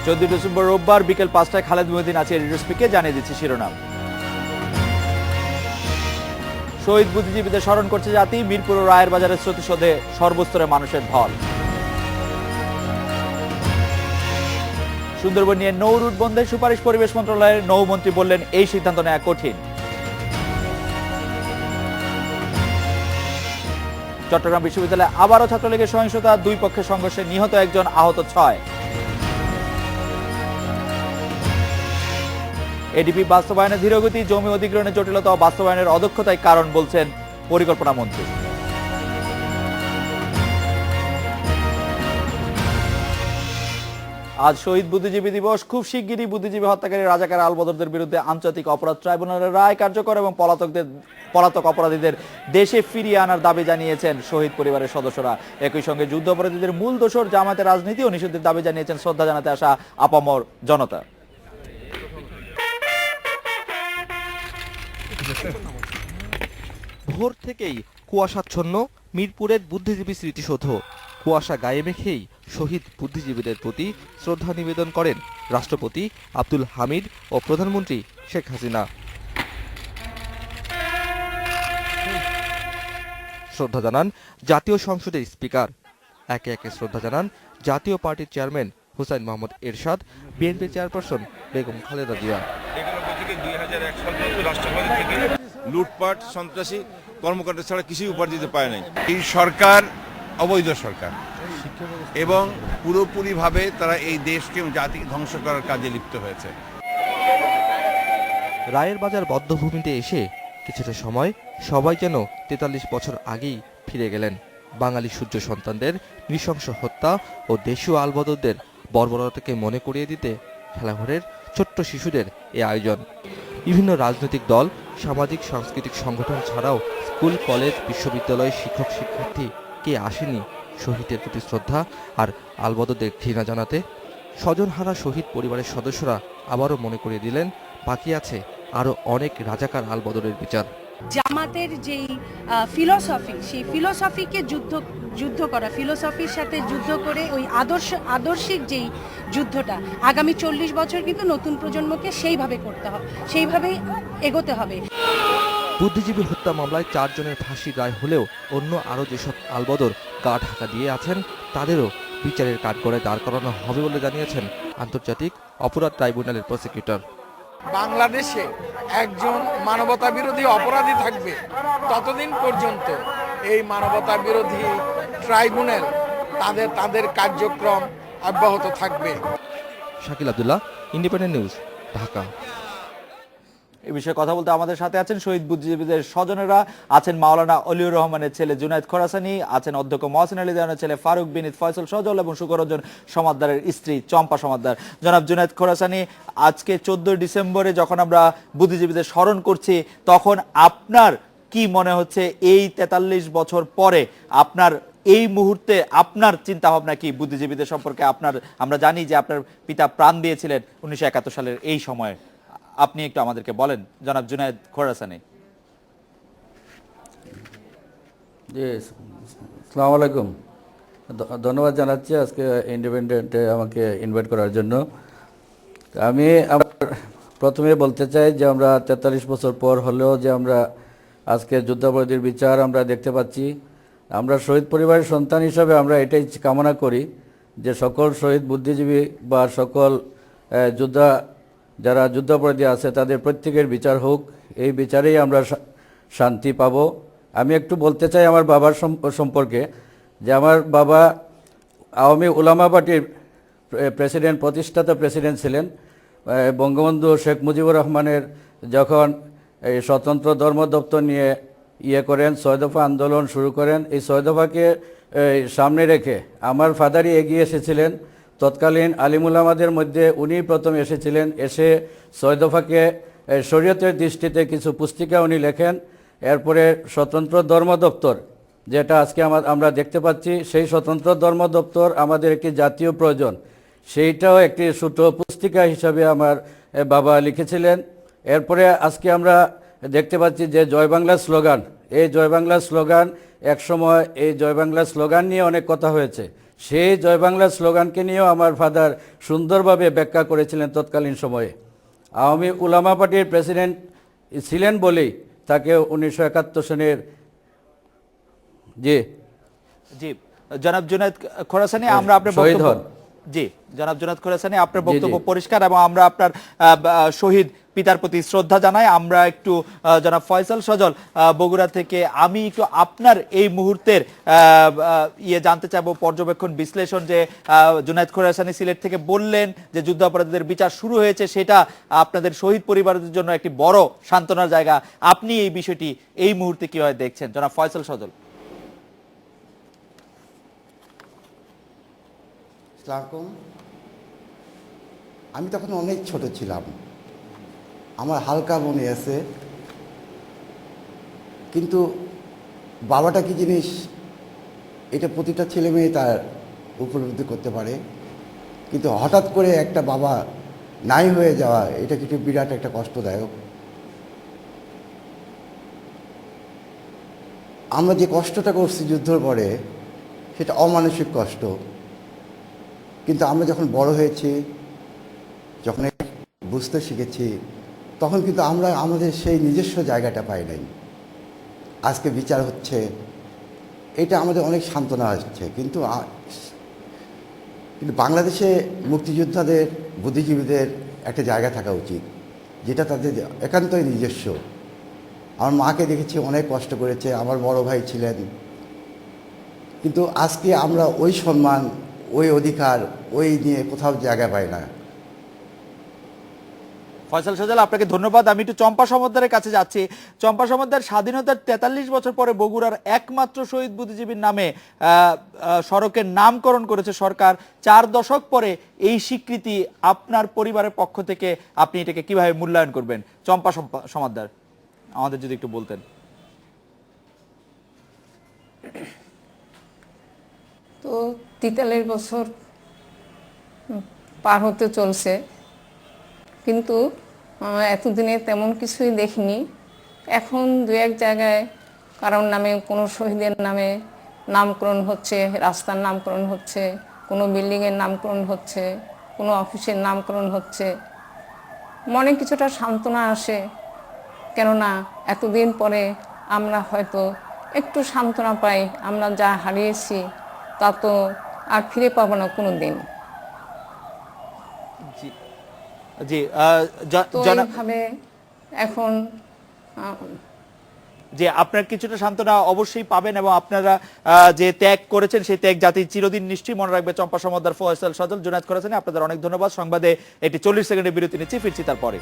14 December রোববার বিকেল 5টায় খালেদ মহিউদ্দিন আছে রেডিও স্পিকে জানিয়ে দিচ্ছি শিরোনাম। শহীদ বুদ্ধিজীবীদের স্মরণ করছে জাতি, মিরপুর ও রায়ের বাজারের স্মৃতিসৌধে সর্বস্তরের মানুষের ঢল। সুন্দরবন নিয়ে নৌ রুট বন্ধের সুপারিশ পরিবেশ মন্ত্রণালয়ের, নৌমন্ত্রী বললেন এই সিদ্ধান্ত নেওয়া কঠিন। চট্টগ্রাম বিশ্ববিদ্যালয়ে আবারও ছাত্রলীগের সহিংসতা, দুই পক্ষের সংঘর্ষে নিহত একজন, আহত 6। এডিপি বাস্তবায়নে ধীরগতি, জমি অধিগ্রহণের জটিলতা ও বাস্তবায়নের অদক্ষতাই কারণ বলছেন পরিকল্পনা মন্ত্রী। আজ শহীদ বুদ্ধিজীবী দিবস। খুব শিগগিরই বুদ্ধিজীবী হত্যাকারী রাজাকার আলবদরদের বিরুদ্ধে আন্তর্জাতিক অপরাধ ট্রাইব্যুনালের রায় কার্যকর এবং পলাতক অপরাধীদের দেশে ফিরিয়ে আনার দাবি জানিয়েছেন শহীদ পরিবারের সদস্যরা। একই সঙ্গে যুদ্ধ অপরাধীদের মূল দোষর জামায়াতের রাজনীতি ও নিষিদ্ধের দাবি জানিয়েছেন শ্রদ্ধা জানাতে আসা আপামর জনতা। ভোর থেকেই কুয়াশাচ্ছন্ন মিরপুরের বুদ্ধিজীবী স্মৃতিসৌধ। কুয়াশা গায়ে মেখেই শহীদ বুদ্ধিজীবীদের প্রতি শ্রদ্ধা নিবেদন করেন রাষ্ট্রপতি আব্দুল হামিদ ও প্রধানমন্ত্রী শেখ হাসিনা। শ্রদ্ধা জানান জাতীয় সংসদের স্পিকার। একে একে শ্রদ্ধা জানান জাতীয় পার্টির চেয়ারম্যান হুসাইন মোহাম্মদ এরশাদ, বিএনপি চেয়ারপারসন বেগম খালেদা জিয়া। 2001 সাল পর্যন্ত রাষ্ট্রপতি থেকে লুটপাট, সন্ত্রাসী কর্মকাণ্ড ছাড়া কিছুই উপহার দিতে পারে নাই। এই সরকার অবৈধ সরকার এবং পুরোপুরিভাবে তারা এই দেশকে জাতিকে ধ্বংস করার কাজে লিপ্ত হয়েছে। রায়ের বাজার বদ্ধভূমিতে এসে কিছুটা সময় সবাই যেন 43 বছর আগেই ফিরে গেলেন। বাঙালি সূর্য সন্তানদের নৃশংস হত্যা ও দেশীয় আলবদরদের বর্বরতাকে মনে করিয়ে দিতে খেলাঘরের ছোট্ট শিশুদের এ আয়োজন। বিভিন্ন রাজনৈতিক দল, সামাজিক সাংস্কৃতিক সংগঠন ছাড়াও স্কুল, কলেজ, বিশ্ববিদ্যালয়ের শিক্ষক শিক্ষার্থী কে আসেনি শহীদের প্রতি শ্রদ্ধা আর আলবদরদের ঘৃণা জানাতে। স্বজনহারা শহীদ পরিবারের সদস্যরা আবারও মনে করিয়ে দিলেন বাকি আছে আরও অনেক রাজাকার আলবদরের বিচার। জামাতের যেই ফিলোসফি, সেই ফিলোসফিকে যুদ্ধ করা, ফিলোসফির সাথে যুদ্ধ করে ওই আদর্শিক যেই যুদ্ধটা আগামী 40 বছর কিন্তু নতুন প্রজন্মকে সেইভাবে করতে হবে, সেইভাবেই এগোতে হবে। বুদ্ধিজীবী হত্যা মামলায় 4 জনের ফাঁসির রায় হলেও অন্য আরও যেসব আলবদর গা ঢাকা দিয়ে আছেন তাদেরও বিচারের কাঠগড়ায় দাঁড় করানো হবে বলে জানিয়েছেন আন্তর্জাতিক অপরাধ ট্রাইব্যুনালের প্রসিকিউটর। বাংলাদেশে একজন মানবতা বিরোধী অপরাধী থাকবে ততদিন পর্যন্ত এই মানবতা বিরোধী ট্রাইব্যুনাল তাদের কার্যক্রম অব্যাহত থাকবে। Shakil Abdullah, independent news, Dhaka. এই বিষয়ে কথা বলতে আমাদের সাথে আছেন শহীদ বুদ্ধিজীবীদের স্বজনেরা, আছেন মাওলানা অলিউর রহমানের ছেলে জুনায়েদ খোরাসানি, আছেন অধ্যক্ষ মহসিন আলী দেওয়ানের ছেলে ফারুক বিনীত ফয়সল সজল এবং শুকরঞ্জন সমাদ্দারের স্ত্রী চম্পা সমাদ্দার। জনাব জুনায়েদ খোরাসানি, আজকে 14 ডিসেম্বরে যখন আমরা বুদ্ধিজীবীদের স্মরণ করছি তখন আপনার কি মনে হচ্ছে এই 43 বছর পরে আপনার এই মুহূর্তে আপনার চিন্তা ভাবনা কি বুদ্ধিজীবীদের সম্পর্কে? আমরা জানি যে আপনার পিতা প্রাণ দিয়েছিলেন 1971 সালের এই সময়ে, আপনি একটু আমাদেরকে বলেন জনাব জুনায়েদ খোরাসানি। জি, আসসালামু আলাইকুম। ধন্যবাদ জানাচ্ছি আজকে ইন্ডিপেন্ডেন্টে আমাকে ইনভাইট করার জন্য। আমি প্রথমে বলতে চাই যে আমরা 43 বছর পর হলেও যে আমরা আজকে যুদ্ধাপরাধীর বিচার আমরা দেখতে পাচ্ছি। আমরা শহীদ পরিবারের সন্তান হিসাবে আমরা এটাই কামনা করি যে সকল শহীদ বুদ্ধিজীবী বা সকল যারা যুদ্ধাপরাধী আছে তাদের প্রত্যেকের বিচার হোক, এই বিচারেই আমরা শান্তি পাব। আমি একটু বলতে চাই আমার বাবার সম্পর্কে, যে আমার বাবা আওয়ামী উলামা পার্টির প্রতিষ্ঠাতা প্রেসিডেন্ট ছিলেন। বঙ্গবন্ধু শেখ মুজিবুর রহমানের যখন এই স্বতন্ত্র ধর্ম দপ্তর নিয়ে করেন, 6 দফা আন্দোলন শুরু করেন, এই 6 দফাকে সামনে রেখে আমার ফাদারই এগিয়ে এসেছিলেন। তৎকালীন আলিমুলামাদের মধ্যে উনি প্রথম এসেছিলেন, এসে 6 দফাকে শরীয়তের দৃষ্টিতে কিছু পুস্তিকা উনি লেখেন। এরপরে স্বতন্ত্র ধর্ম দপ্তর যেটা আজকে আমরা দেখতে পাচ্ছি, সেই স্বতন্ত্র ধর্ম দপ্তর আমাদের একটি জাতীয় প্রয়োজন, সেইটাও একটি ছোট পুস্তিকা হিসাবে আমার বাবা লিখেছিলেন। এরপরে আজকে আমরা দেখতে পাচ্ছি যে জয় বাংলা স্লোগান, এই জয় বাংলা স্লোগান একসময় এই জয় বাংলা স্লোগান নিয়ে অনেক কথা হয়েছে, সেই জয় বাংলা স্লোগানকে নিয়েও আমার ফাদার সুন্দরভাবে ব্যাখ্যা করেছিলেন তৎকালীন সময়ে। আওয়ামী উলামা পার্টির প্রেসিডেন্ট ছিলেন বলেই তাকে 1971 সনের জি জনাব জুনায়েদ খোরাসানী, আমরা আপনার শহীদ বক্তব্য হন। জি জনাব জুনায়েদ খোরাসানী, আপনার জি, বক্তব্য জি। পরিষ্কার এবং আমরা আপনার শহীদ পিতার প্রতি শ্রদ্ধা জানাই। আমরা একটু জনাব ফয়সাল সজল বগুড়া থেকে, আমি একটু আপনার এই মুহূর্তের জানতে চাইবো, পর্যবেক্ষণ বিশ্লেষণ, যে জুনায়েদ খোরাসানী সিলেট থেকে বললেন যে যুদ্ধাপরাধীদের বিচার শুরু হয়েছে, সেটা আপনাদের শহীদ পরিবারের জন্য একটি বড় সান্ত্বনার জায়গা। আপনি এই বিষয়টি এই মুহূর্তে কিভাবে দেখছেন, জনাব ফয়সাল সজল? আসসালামু আমি তখন অনেক ছোট ছিলাম, আমার হালকা মনে আছে, কিন্তু বাবাটা কি জিনিস এটা প্রতিটা ছেলে মেয়ে তার উপলব্ধি করতে পারে, কিন্তু হঠাৎ করে একটা বাবা নাই হয়ে যাওয়া এটা কিন্তু বিরাট একটা কষ্টদায়ক। আমরা যে কষ্টটা করছি যুদ্ধের পরে সেটা অমানসিক কষ্ট, কিন্তু আমরা যখন বড় হয়েছি, যখন বুঝতে শিখেছি, তখন কিন্তু আমরা আমাদের সেই নিজস্ব জায়গাটা পাই নাই। আজকে বিচার হচ্ছে, এটা আমাদের অনেক সান্ত্বনা আসছে, কিন্তু বাংলাদেশে মুক্তিযোদ্ধাদের, বুদ্ধিজীবীদের একটা জায়গা থাকা উচিত, যেটা তাদের একান্তই নিজস্ব। আমার মাকে দেখেছি অনেক কষ্ট করেছে, আমার বড় ভাই ছিলেন, কিন্তু আজকে আমরা ওই সম্মান, ওই অধিকার, ওই নিয়ে কোথাও জায়গা পাই না। ফয়সাল সজল, আপনাকে ধন্যবাদ। আমি একটু চম্পা সমদ্দারের কাছে যাচ্ছি। চম্পা সমদ্দার, স্বাধীনতার 43 বছর পরে বগুড়ার একমাত্র শহীদ বুদ্ধিজীবীর নামে সড়কের নামকরণ করেছে সরকার। 4 দশক পরে এই স্বীকৃতি আপনার পরিবারের পক্ষ থেকে আপনি এটাকে কিভাবে মূল্যায়ন করবেন? চম্পা সমদ্দার, আমাদের যদি একটু বলতেন। তো 43 বছর পার হতে চলছে, কিন্তু এতদিনে তেমন কিছুই দেখিনি। এখন দু এক জায়গায় কারোর নামে, কোনো শহীদের নামে নামকরণ হচ্ছে, রাস্তার নামকরণ হচ্ছে, কোনো বিল্ডিংয়ের নামকরণ হচ্ছে, কোনো অফিসের নামকরণ হচ্ছে, মনে কিছুটা সান্ত্বনা আসে। কেননা এতদিন পরে আমরা হয়তো একটু সান্ত্বনা পাই, আমরা যা হারিয়েছি তা তো আর ফিরে পাবো না কোনো দিন। জি তো এইভাবে এখন যে আপনার কিছুটা সান্ত্বনা অবশ্যই পাবেন, এবং আপনারা যে ত্যাগ করেছেন সেই ত্যাগ জাতি চিরদিন নিশ্চয়ই মনে রাখবে। চম্পা সমদ্দার, ফয়সাল সজল, জুনায়েদ খোরাসানী, আপনাদের অনেক ধন্যবাদ। সংবাদে একটি 40 সেকেন্ডের বিরতি নিচ্ছি, ফিরছি তারপরে।